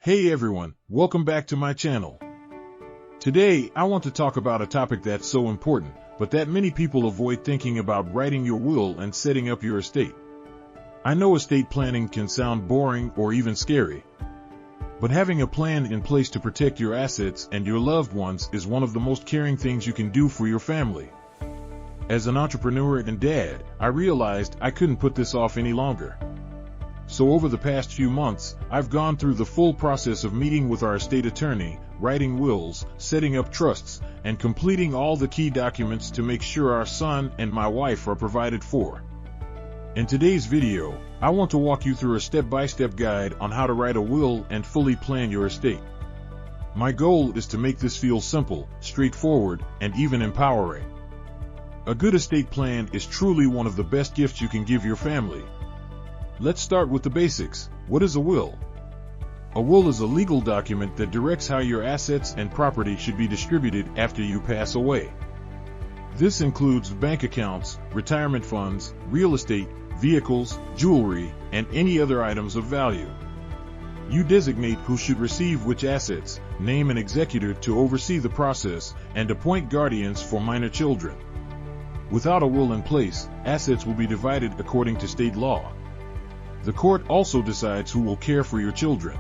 Hey everyone, welcome back to my channel. Today, I want to talk about a topic that's so important, but that many people avoid thinking about: writing your will and setting up your estate. I know estate planning can sound boring or even scary, but having a plan in place to protect your assets and your loved ones is one of the most caring things you can do for your family. As an entrepreneur and dad, I realized I couldn't put this off any longer. So over the past few months, I've gone through the full process of meeting with our estate attorney, writing wills, setting up trusts, and completing all the key documents to make sure our son and my wife are provided for. In today's video, I want to walk you through a step-by-step guide on how to write a will and fully plan your estate. My goal is to make this feel simple, straightforward, and even empowering. A good estate plan is truly one of the best gifts you can give your family. Let's start with the basics. What is a will? A will is a legal document that directs how your assets and property should be distributed after you pass away. This includes bank accounts, retirement funds, real estate, vehicles, jewelry, and any other items of value. You designate who should receive which assets, name an executor to oversee the process, and appoint guardians for minor children. Without a will in place, assets will be divided according to state law. The court also decides who will care for your children.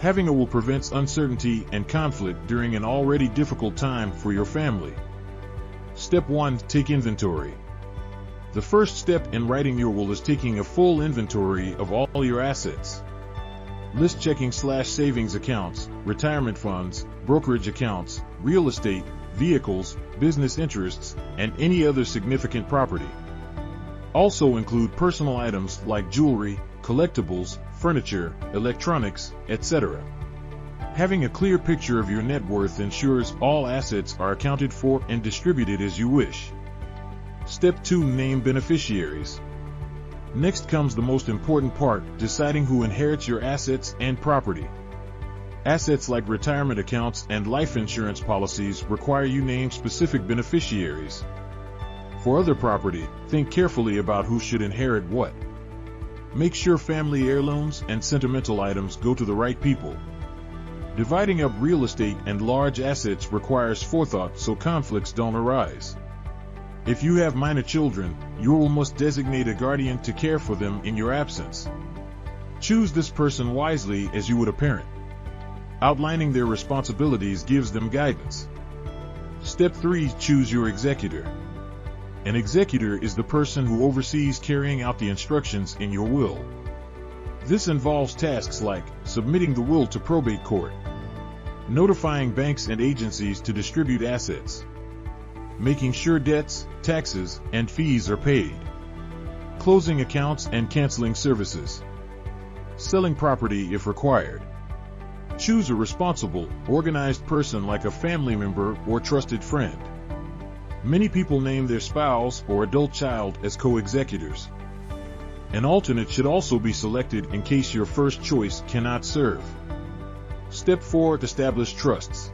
Having a will prevents uncertainty and conflict during an already difficult time for your family. Step 1. Take inventory. The first step in writing your will is taking a full inventory of all your assets. List checking/savings accounts, retirement funds, brokerage accounts, real estate, vehicles, business interests, and any other significant property. Also include personal items like jewelry, collectibles, furniture, electronics, etc. Having a clear picture of your net worth ensures all assets are accounted for and distributed as you wish. Step 2. Name beneficiaries. Next comes the most important part: deciding who inherits your assets and property. Assets like retirement accounts and life insurance policies require you name specific beneficiaries. For other property, think carefully about who should inherit what. Make sure family heirlooms and sentimental items go to the right people. Dividing up real estate and large assets requires forethought so conflicts don't arise. If you have minor children, you will must designate a guardian to care for them in your absence. Choose this person wisely as you would a parent. Outlining their responsibilities gives them guidance. Step 3. Choose your executor. An executor is the person who oversees carrying out the instructions in your will. This involves tasks like submitting the will to probate court, notifying banks and agencies to distribute assets, making sure debts, taxes, and fees are paid, closing accounts and canceling services, selling property if required. Choose a responsible, organized person like a family member or trusted friend. Many people name their spouse or adult child as co-executors. An alternate should also be selected in case your first choice cannot serve. Step 4. Establish trusts.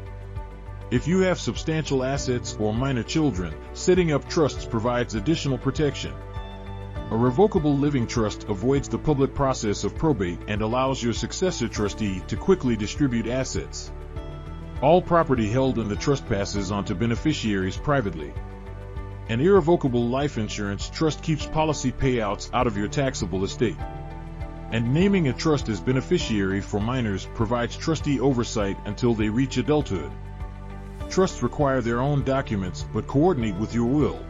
If you have substantial assets or minor children, setting up trusts provides additional protection. A revocable living trust avoids the public process of probate and allows your successor trustee to quickly distribute assets. All property held in the trust passes on to beneficiaries privately. An irrevocable life insurance trust keeps policy payouts out of your taxable estate. And naming a trust as beneficiary for minors provides trustee oversight until they reach adulthood. Trusts require their own documents but coordinate with your will.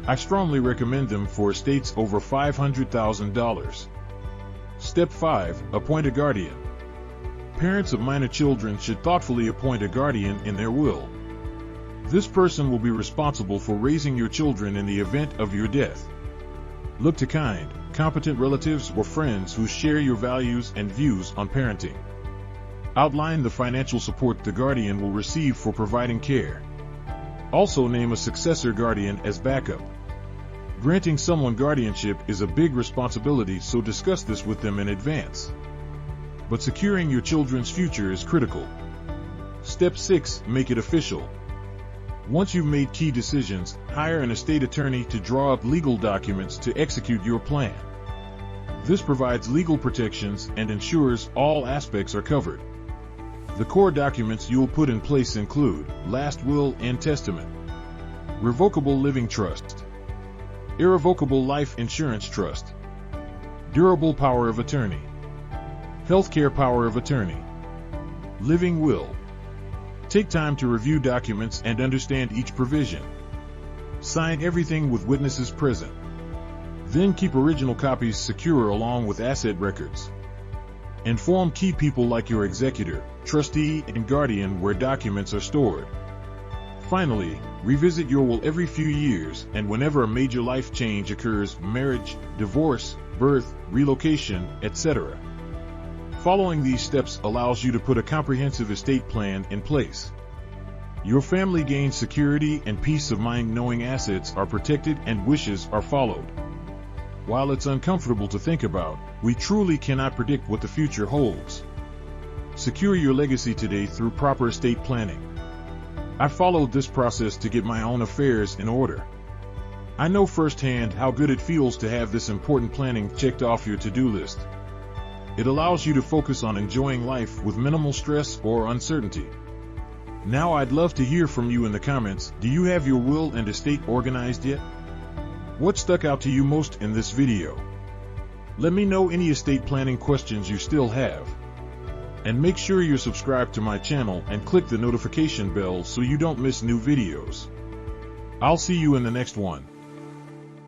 I strongly recommend them for estates over $500,000. Step 5. Appoint a guardian. Parents of minor children should thoughtfully appoint a guardian in their will. This person will be responsible for raising your children in the event of your death. Look to kind, competent relatives or friends who share your values and views on parenting. Outline the financial support the guardian will receive for providing care. Also name a successor guardian as backup. Granting someone guardianship is a big responsibility, so discuss this with them in advance. But securing your children's future is critical. Step 6. Make it official. Once you've made key decisions, hire an estate attorney to draw up legal documents to execute your plan. This provides legal protections and ensures all aspects are covered. The core documents you'll put in place include last will and testament, revocable living trust, irrevocable life insurance trust, durable power of attorney, healthcare power of attorney, living will. Take time to review documents and understand each provision. Sign everything with witnesses present. Then keep original copies secure along with asset records. Inform key people like your executor, trustee, and guardian where documents are stored. Finally, revisit your will every few years and whenever a major life change occurs: marriage, divorce, birth, relocation, etc. Following these steps allows you to put a comprehensive estate plan in place. Your family gains security and peace of mind knowing assets are protected and wishes are followed. While it's uncomfortable to think about, we truly cannot predict what the future holds. Secure your legacy today through proper estate planning. I followed this process to get my own affairs in order. I know firsthand how good it feels to have this important planning checked off your to-do list. It allows you to focus on enjoying life with minimal stress or uncertainty. Now I'd love to hear from you in the comments. Do you have your will and estate organized yet? What stuck out to you most in this video? Let me know any estate planning questions you still have. And make sure you're subscribed to my channel and click the notification bell so you don't miss new videos. I'll see you in the next one.